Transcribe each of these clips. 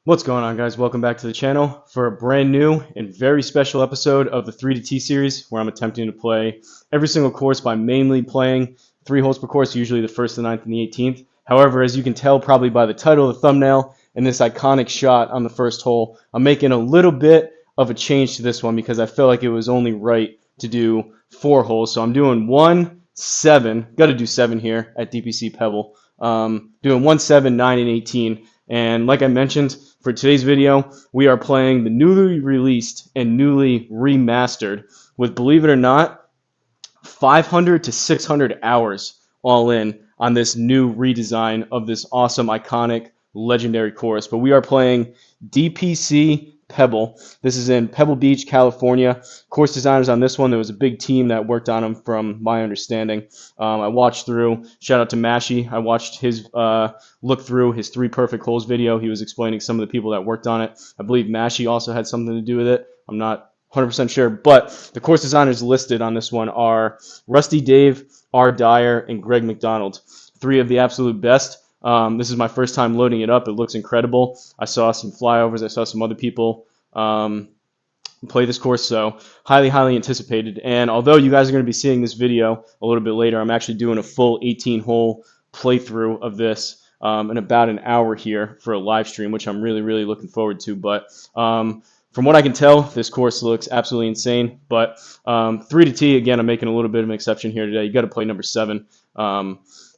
What's going on, guys? Welcome back to the channel for a brand new and very special episode of the 3 to T series, where I'm attempting to play every single course by mainly playing 3 holes per course, usually the 1st, the 9th, and the 18th. However, as you can tell probably by the title of the thumbnail and this iconic shot on the first hole, I'm making a little bit of a change to this one because I felt like it was only right to do 4 holes. So I'm doing 1, 7, got to do 7 here at DPC Pebble. Doing 1, 7, 9, and 18. And like I mentioned, for today's video, we are playing the newly released and newly remastered with, believe it or not, 500 to 600 hours all in on this new redesign of this awesome, iconic, legendary course. But we are playing DPC Pebble. This is in Pebble Beach, California. Course designers on this one, there was a big team that worked on them from my understanding. I watched through, shout out to Mashy, I watched his look through his 3 perfect holes video. He was explaining some of the people that worked on it. I believe Mashy also had something to do with it. I'm not 100% sure, but the course designers listed on this one are Rusty Dave, R. Dyer, and Greg McDonald. 3 of the absolute best. This is my first time loading it up. It looks incredible. I saw some flyovers. I saw some other people play this course, so highly, highly anticipated. And although you guys are going to be seeing this video a little bit later, I'm actually doing a full 18-hole playthrough of this in about an hour here for a live stream, which I'm really, really looking forward to. But from what I can tell, this course looks absolutely insane. But 3 to T, again, I'm making a little bit of an exception here today. You got to play number 7.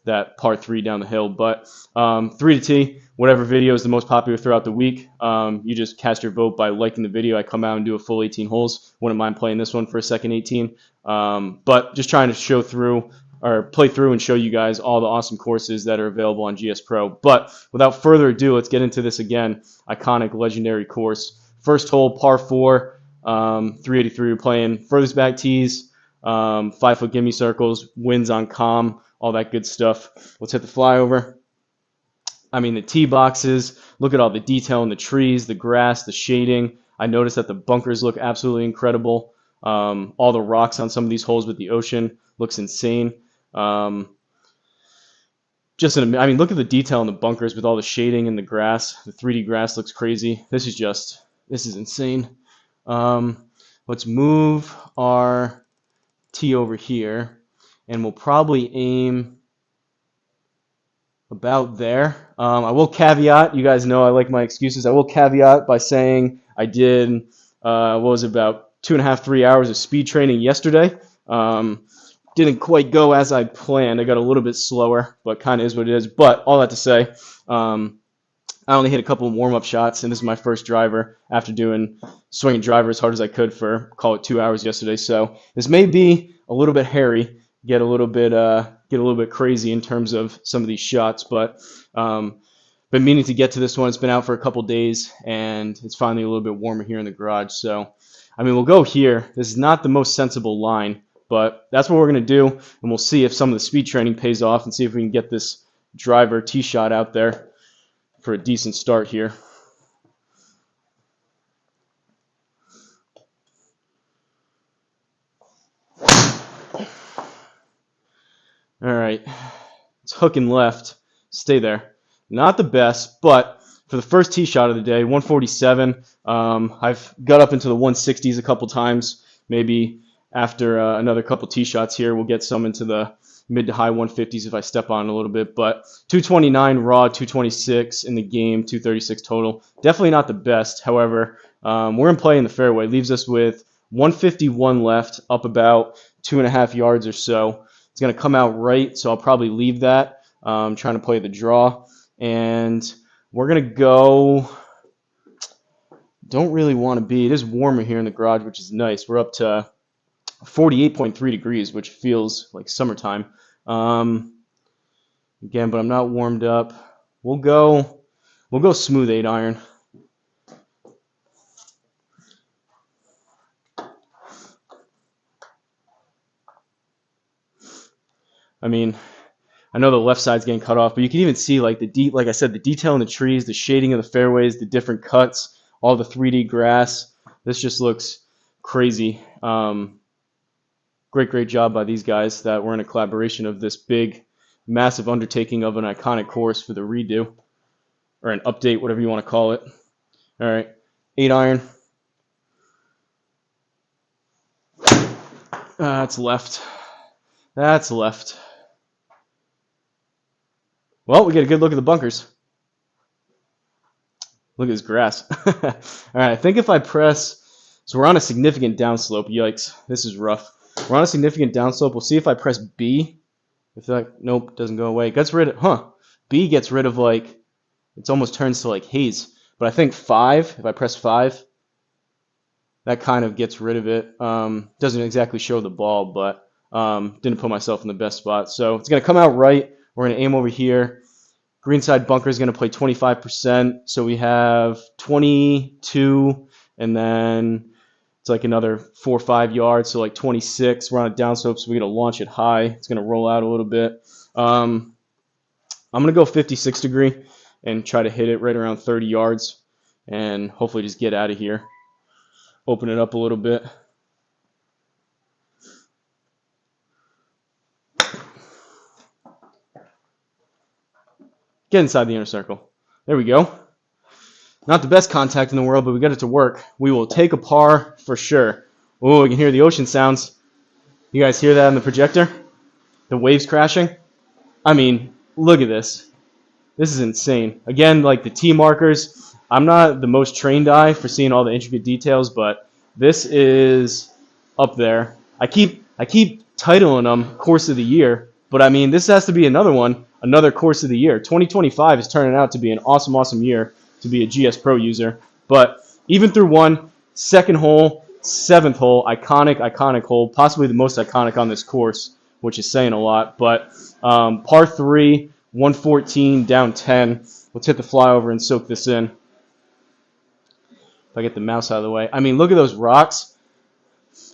That par 3 down the hill. But 3 to T, whatever video is the most popular throughout the week, you just cast your vote by liking the video. I come out and do a full 18 holes. Wouldn't mind playing this one for a second 18. But just trying to show through or play through and show you guys all the awesome courses that are available on GSPro. But without further ado, let's get into this again. Iconic, legendary course. First hole, par 4, 383. We're playing furthest back tees, 5-foot gimme circles, winds on calm, all that good stuff. Let's hit the flyover. I mean, the tee boxes, look at all the detail in the trees, the grass, the shading. I noticed that the bunkers look absolutely incredible. All the rocks on some of these holes with the ocean looks insane. I mean, look at the detail in the bunkers with all the shading and the grass. The 3D grass looks crazy. This is insane. Let's move our tee over here. And we'll probably aim about there. I will caveat, you guys know I like my excuses. I will caveat by saying I did, what was it, about 2.5, 3 hours of speed training yesterday. Didn't quite go as I planned. I got a little bit slower, but kind of is what it is. But all that to say, I only hit a couple of warm-up shots, and this is my first driver after doing swinging driver as hard as I could for, call it 2 hours yesterday. So this may be a little bit hairy. Get a little bit crazy in terms of some of these shots, but been meaning to get to this one. It's been out for a couple days, and it's finally a little bit warmer here in the garage. So, I mean, we'll go here. This is not the most sensible line, but that's what we're going to do, and we'll see if some of the speed training pays off and see if we can get this driver tee shot out there for a decent start here. All right, it's hooking left. Stay there. Not the best, but for the first tee shot of the day, 147. I've got up into the 160s a couple times. Maybe after another couple tee shots here, we'll get some into the mid to high 150s if I step on a little bit. But 229 raw, 226 in the game, 236 total. Definitely not the best. However, we're in play in the fairway. Leaves us with 151 left, up about 2.5 yards or so. It's going to come out right, so I'll probably leave that. Trying to play the draw. And we're going to go, don't really want to be, it is warmer here in the garage, which is nice. We're up to 48.3 degrees, which feels like summertime. Again, but I'm not warmed up. We'll go smooth 8-iron. I mean, I know the left side's getting cut off, but you can even see like like I said, the detail in the trees, the shading of the fairways, the different cuts, all the 3D grass. This just looks crazy. Great job by these guys that were in a collaboration of this big, massive undertaking of an iconic course for the redo, or an update, whatever you want to call it. All right, 8 iron. That's left. That's left. Well, we get a good look at the bunkers. Look at this grass. All right, I think if I press, so we're on a significant downslope. Yikes, this is rough. We're on a significant downslope. We'll see if I press B. If like, nope, doesn't go away. It gets rid of, B gets rid of like, it almost turns to like haze. But I think 5, if I press 5, that kind of gets rid of it. Doesn't exactly show the ball, but didn't put myself in the best spot. So it's going to come out right. We're going to aim over here. Greenside bunker is going to play 25%. So we have 22, and then it's like another 4 or 5 yards, so like 26. We're on a downslope, so we're going to launch it high. It's going to roll out a little bit. I'm going to go 56 degree and try to hit it right around 30 yards and hopefully just get out of here. Open it up a little bit. Get inside the inner circle. There we go. Not the best contact in the world, but we got it to work. We will take a par for sure. Oh, you can hear the ocean sounds. You guys hear that in the projector? The waves crashing? I mean, look at this. This is insane. Again, like the tee markers, I'm not the most trained eye for seeing all the intricate details, but this is up there. I keep titling them course of the year, but I mean, this has to be another one, another course of the year. 2025 is turning out to be an awesome year to be a GSPro user. But even through one, second hole, 7th hole, iconic hole, possibly the most iconic on this course, which is saying a lot. But par 3, 114, down 10. Let's hit the flyover and soak this in. If I get the mouse out of the way. I mean, look at those rocks.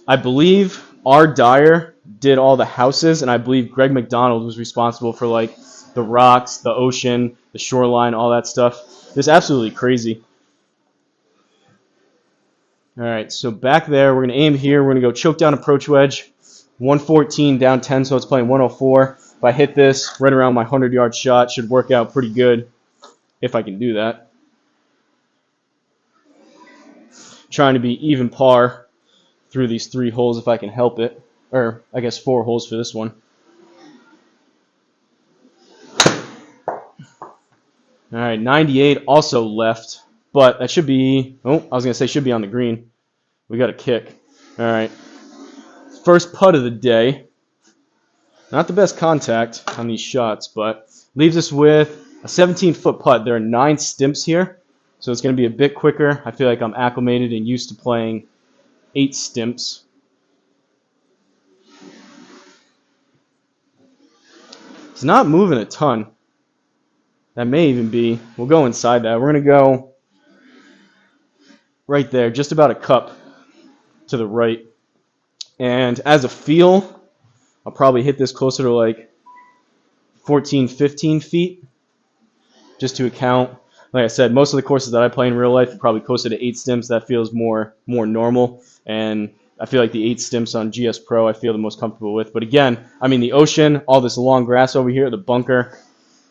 I believe R. Dyer did all the houses, and I believe Greg McDonald was responsible for like the rocks, the ocean, the shoreline, all that stuff. It's absolutely crazy. All right, so back there, we're going to aim here. We're going to go choke down approach wedge. 114, down 10, so it's playing 104. If I hit this right around my 100-yard shot, should work out pretty good if I can do that. Trying to be even par through these 3 holes if I can help it. Or, I guess 4 holes for this one. All right, 98 also left, but that should be, I was going to say should be on the green. We got a kick. All right, first putt of the day. Not the best contact on these shots, but leaves us with a 17-foot putt. There are 9 stimps here, so it's going to be a bit quicker. I feel like I'm acclimated and used to playing 8 stimps. It's not moving a ton. That may even be, we'll go inside that. We're going to go right there, just about a cup to the right. And as a feel, I'll probably hit this closer to like 14, 15 feet, just to account. Like I said, most of the courses that I play in real life are probably closer to 8 stimps. That feels more normal. And I feel like the 8 stimps on GSPro I feel the most comfortable with. But again, I mean the ocean, all this long grass over here, the bunker,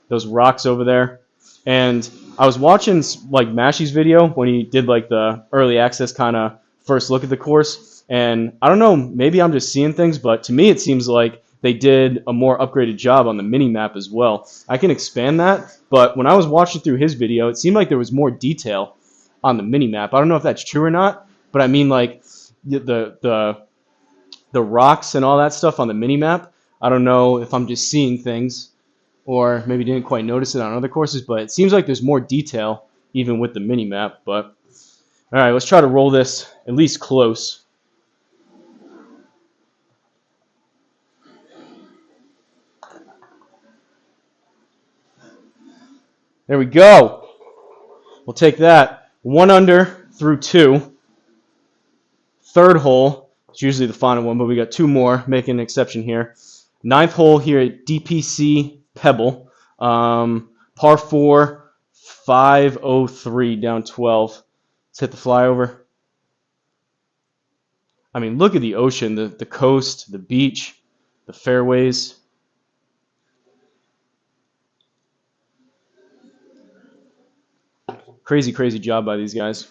those rocks over there. And I was watching like Mashy's video when he did like the early access kind of first look at the course. And I don't know, maybe I'm just seeing things, but to me it seems like they did a more upgraded job on the mini map as well. I can expand that, but when I was watching through his video, it seemed like there was more detail on the mini map. I don't know if that's true or not, but I mean like the rocks and all that stuff on the mini map. I don't know if I'm just seeing things or maybe didn't quite notice it on other courses, but it seems like there's more detail even with the mini map. But all right, let's try to roll this at least close. There we go. We'll take that. 1 under through 2. Third hole. It's usually the final one, but we got 2 more, making an exception here. 9th hole here at DPC Pebble. Par 4, 503 down 12. Let's hit the flyover. I mean, look at the ocean, the coast, the beach, the fairways. Crazy, crazy job by these guys.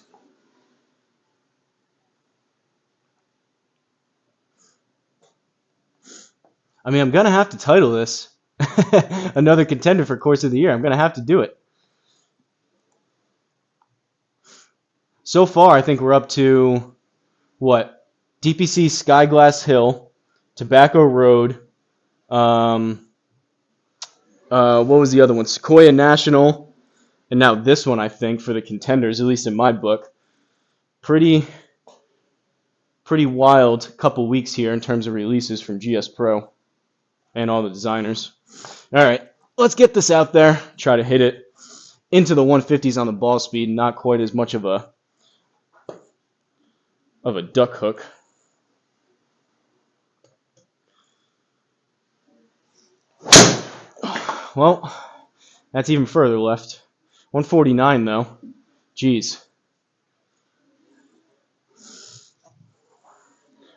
I mean, I'm going to have to title this another contender for Course of the Year. I'm going to have to do it. So far, I think we're up to, what? DPC Skyglass Hill, Tobacco Road, what was the other one? Sequoia National, and now this one, I think, for the contenders, at least in my book. Pretty wild couple weeks here in terms of releases from GSPro and all the designers. All right, let's get this out there. Try to hit it into the 150s on the ball speed. Not quite as much of a duck hook. Well, that's even further left. 149 though. Jeez.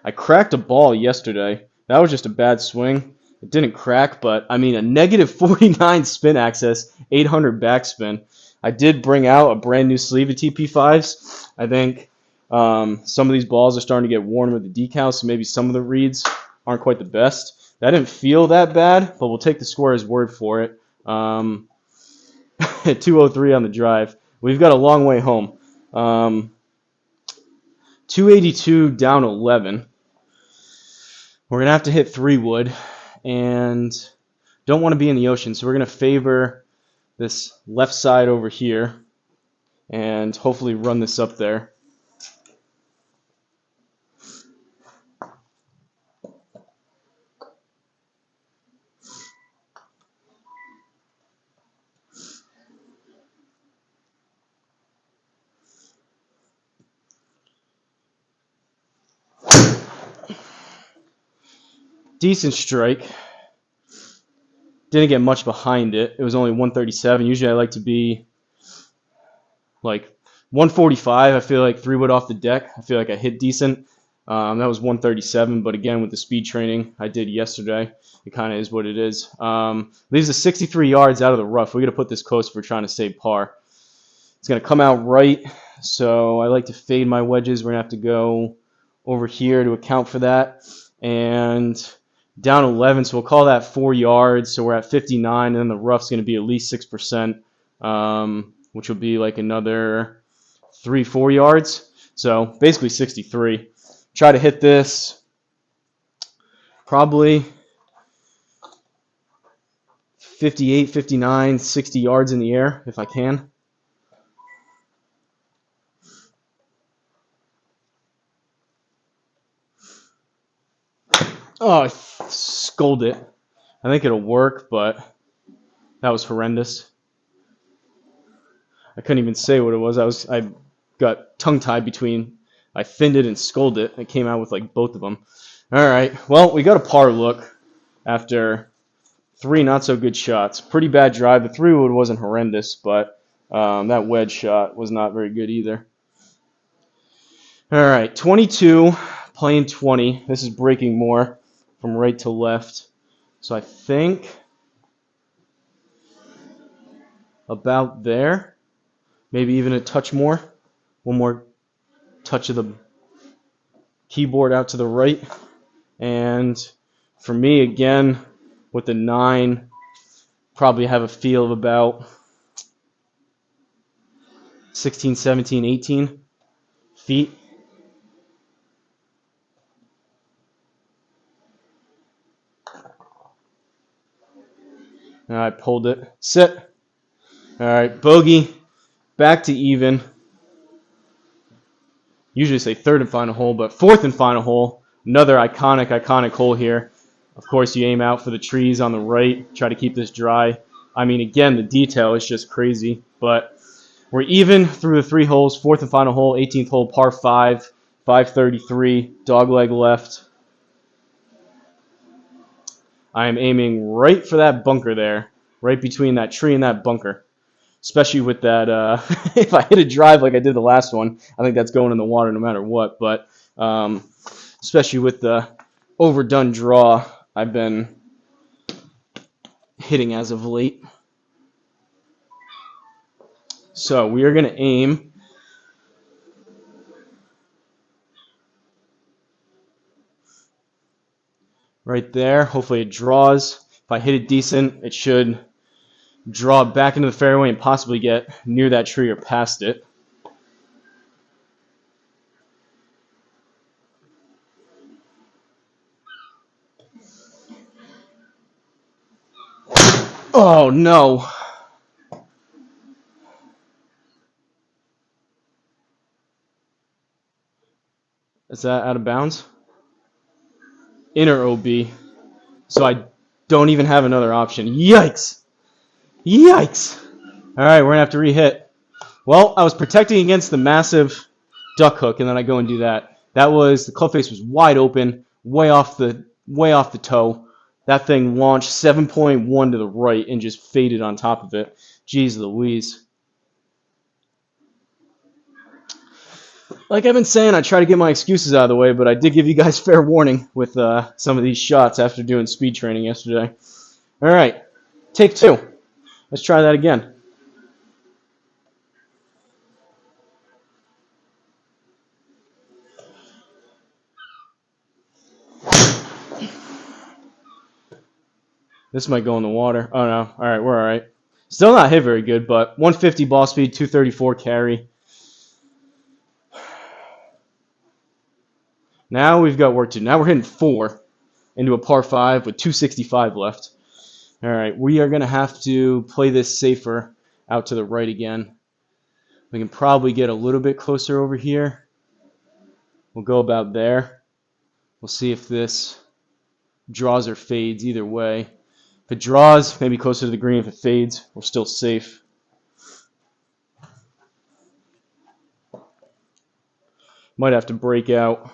I cracked a ball yesterday. That was just a bad swing. It didn't crack, but I mean a negative 49 spin axis, 800 backspin. I did bring out a brand new sleeve of TP5s. I think some of these balls are starting to get worn with the decals, so maybe some of the reads aren't quite the best. That didn't feel that bad, but we'll take the square's word for it. 203 on the drive. We've got a long way home. 282 down 11. We're going to have to hit 3 wood, and don't want to be in the ocean, so we're going to favor this left side over here and hopefully run this up there. Decent strike. Didn't get much behind it. It was only 137. Usually I like to be like 145. I feel like 3 wood off the deck. I feel like I hit decent. That was 137, but again, with the speed training I did yesterday, it kind of is what it is. Leaves us 63 yards out of the rough. We got to put this coast if we're trying to save par. It's going to come out right, so I like to fade my wedges. We're going to have to go over here to account for that. And down 11, so we'll call that 4 yards. So we're at 59, and then the rough's going to be at least 6%, which will be like another 3-4 yards. So basically 63. Try to hit this probably 58, 59, 60 yards in the air if I can. Oh, I scolded it. I think it'll work, but that was horrendous. I couldn't even say what it was. I got tongue-tied between I thinned it and scolded it. It came out with like both of them. All right. Well, we got a par look after 3 not-so-good shots. Pretty bad drive. The 3-wood wasn't horrendous, but that wedge shot was not very good either. All right. 22, playing 20. This is breaking more from right to left. So I think about there. Maybe even a touch more. One more touch of the keyboard out to the right. And for me, again, with the 9, probably have a feel of about 16, 17, 18 feet. I pulled it. Sit. All right, bogey. Back to even. Usually say 3rd and final hole, but 4th and final hole. Another iconic hole here. Of course, you aim out for the trees on the right. Try to keep this dry. I mean, again, the detail is just crazy. But we're even through the 3 holes. 4th and final hole, 18th hole, par 5, 533, dogleg left. I am aiming right for that bunker there, right between that tree and that bunker. Especially with that, if I hit a drive like I did the last one, I think that's going in the water no matter what. But especially with the overdone draw I've been hitting as of late. So we are going to aim right there. Hopefully it draws. If I hit it decent, it should draw back into the fairway and possibly get near that tree or past it. Oh no. Is that out of bounds? Inner OB. So I don't even have another option. Yikes! Yikes! Alright, we're going to have to re-hit. Well, I was protecting against the massive duck hook, and then I go and do that. The club face was wide open, way off the toe. That thing launched 7.1 to the right and just faded on top of it. Jeez Louise. Like I've been saying, I try to get my excuses out of the way, but I did give you guys fair warning with some of these shots after doing speed training yesterday. All right, take two. Let's try that again. This might go in the water. Oh no. All right, we're all right. Still not hit very good, but 150 ball speed, 234 carry. Now we've got work to do. Now we're hitting 4 into a par 5 with 265 left. All right, we are going to have to play this safer out to the right again. We can probably get a little bit closer over here. We'll go about there. We'll see if this draws or fades either way. If it draws, maybe closer to the green. If it fades, we're still safe. Might have to break out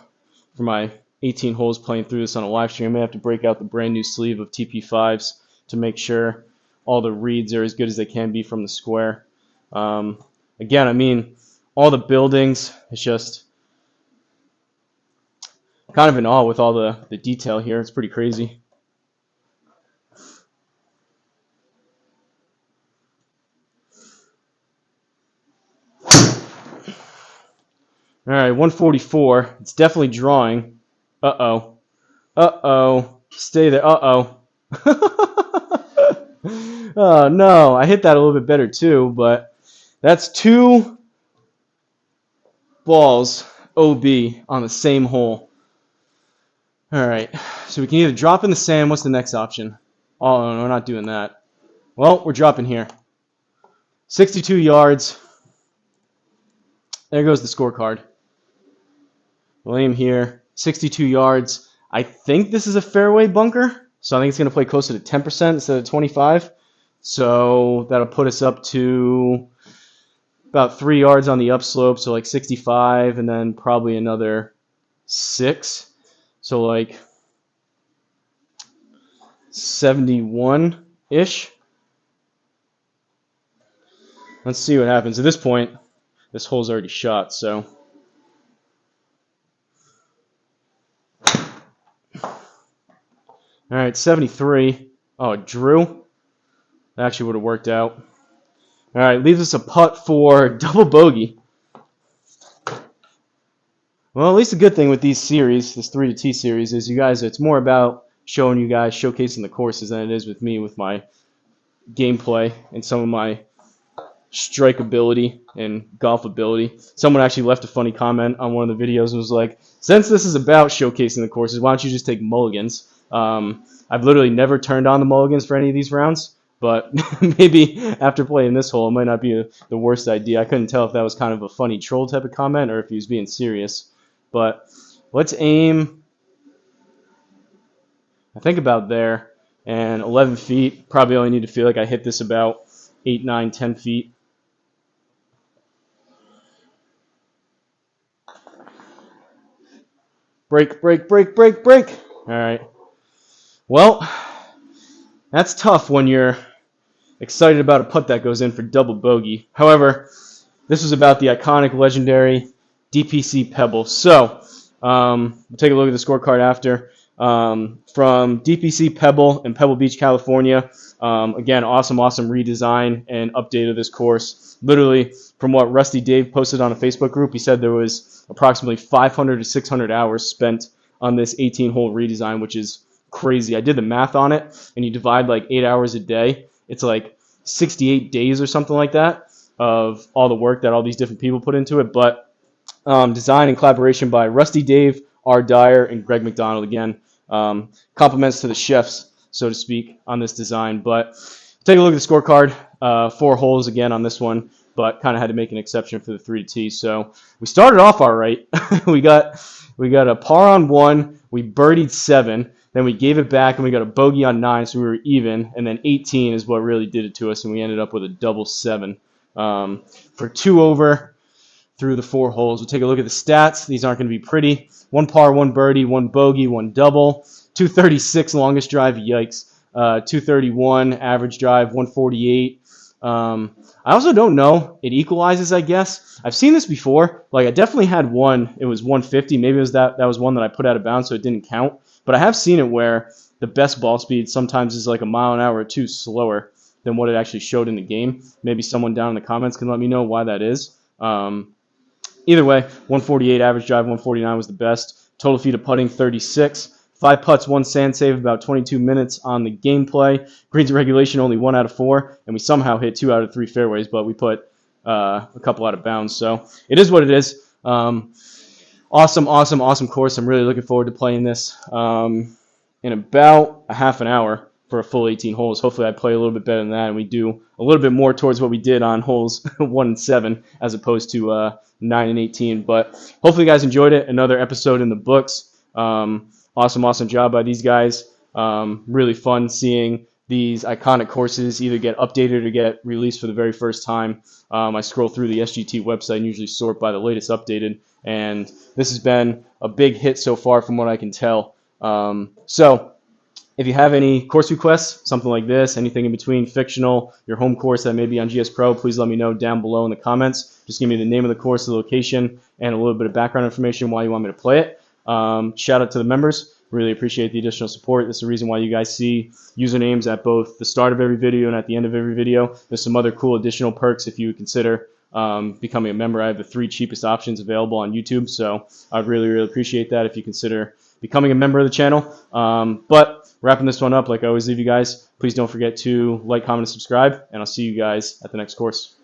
for my 18 holes playing through this on a live stream. I may have to break out the brand new sleeve of TP5s to make sure all the reads are as good as they can be from the square. Again, I mean, all the buildings, it's just kind of in awe with all the detail here. It's pretty crazy. All right, 144. It's definitely drawing. Uh-oh. Uh-oh. Stay there. Uh-oh. Oh, no. I hit that a little bit better, too, but that's 2 balls OB on the same hole. All right. So we can either drop in the sand. What's the next option? Oh, no, we're not doing that. Well, we're dropping here. 62 yards. There goes the scorecard. We'll aim here. 62 yards. I think this is a fairway bunker, so I think it's going to play closer to 10% instead of 25. So that'll put us up to about 3 yards on the upslope, so like 65, and then probably another 6. So like 71-ish. Let's see what happens. At this point, this hole's already shot, so... All right, 73. Oh, it drew. That actually would have worked out. All right, leaves us a putt for double bogey. Well, at least the good thing with these series, this 3-T series, is you guys, it's more about showing you guys, showcasing the courses than it is with me with my gameplay and some of my strike ability and golf ability. Someone actually left a funny comment on one of the videos and was like, since this is about showcasing the courses, why don't you just take mulligans? I've literally never turned on the mulligans for any of these rounds, but maybe after playing this hole, it might not be the worst idea. I couldn't tell if that was kind of a funny troll type of comment or if he was being serious. But let's aim, I think about there, and 11 feet. Probably only need to feel like I hit this about 8, 9, 10 feet. Break, break, break, break, break. All right. Well, that's tough when you're excited about a putt that goes in for double bogey. However, this was about the iconic, legendary DPC Pebble. So, we'll take a look at the scorecard after. from DPC Pebble in Pebble Beach, California. Again, awesome redesign and update of this course. Literally, from what Rusty Dave posted on a Facebook group, he said there was approximately 500 to 600 hours spent on this 18-hole redesign, which is crazy. I did the math on it, and you divide like 8 hours a day. It's like 68 days or something like that of all the work that all these different people put into it. But design and collaboration by Rusty Dave, R. Dyer, and Greg McDonald. Again, compliments to the chefs, so to speak, on this design. But take a look at the scorecard. 4 holes again on this one, but kind of had to make an exception for the 3-T. So we started off all right. we got a par on 1. We birdied 7. Then we gave it back, and we got a bogey on 9, so we were even. And then 18 is what really did it to us, and we ended up with a double 7 for 2 over through the 4 holes. We'll take a look at the stats. These aren't going to be pretty. 1 par, 1 birdie, 1 bogey, 1 double. 236 longest drive, yikes. 231 average drive, 148. I also don't know. It equalizes, I guess. I've seen this before. Like, I definitely had one. It was 150. Maybe it was that was one that I put out of bounds, so it didn't count. But I have seen it where the best ball speed sometimes is like a mile an hour or 2 slower than what it actually showed in the game. Maybe someone down in the comments can let me know why that is. Either way, 148 average drive, 149 was the best. Total feet of putting, 36. 5 putts, 1 sand save, about 22 minutes on the gameplay. Greens and regulation, only 1 out of 4. And we somehow hit 2 out of 3 fairways, but we put a couple out of bounds. So it is what it is. Awesome course. I'm really looking forward to playing this in about a half an hour for a full 18 holes. Hopefully I play a little bit better than that, and we do a little bit more towards what we did on holes 1 and 7 as opposed to 9 and 18. But hopefully you guys enjoyed it. Another episode in the books. Awesome job by these guys. Really fun seeing these iconic courses either get updated or get released for the very first time. I scroll through the SGT website and usually sort by the latest updated, and this has been a big hit so far from what I can tell. So if you have any course requests, something like this, anything in between, fictional, your home course that may be on GSPro, please let me know down below in the comments. Just give me the name of the course, the location, and a little bit of background information why you want me to play it. Shout out to the members. Really appreciate the additional support. This is the reason why you guys see usernames at both the start of every video and at the end of every video. There's some other cool additional perks if you would consider becoming a member. I have the 3 cheapest options available on YouTube, so I'd really appreciate that if you consider becoming a member of the channel. But wrapping this one up, like I always leave you guys, please don't forget to like, comment, and subscribe, and I'll see you guys at the next course.